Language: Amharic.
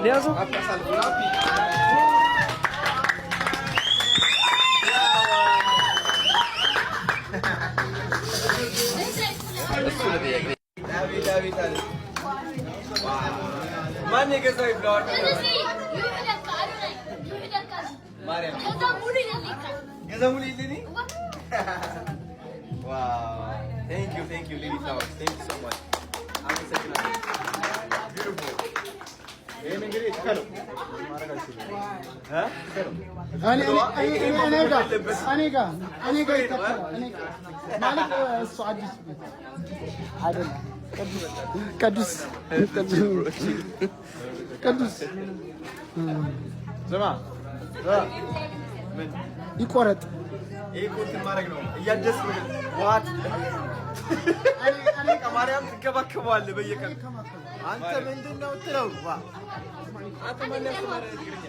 ሊያዘው ማን የገዛው ይፍላወር ማርያም ገዛሙሊ ለኔ ዋው thank you lily flowers thank you so much አመሰግናለሁ beautiful ይሄን እንግዲህ ተከሉ ማረጋችሁ እኔ ጋር ማለት እሱ አዲስ አይደለም ቅዱስ ስማ ምን ይቆረጥ ይሄ ኮት ማድረግ ነው እያደስኩ ዋት እኔ ከማርያም ትከባከባለህ በየቀኑ አንተ ምንድነው ትለው ዋ አንተ ማን ያስተማረ ትግርኛ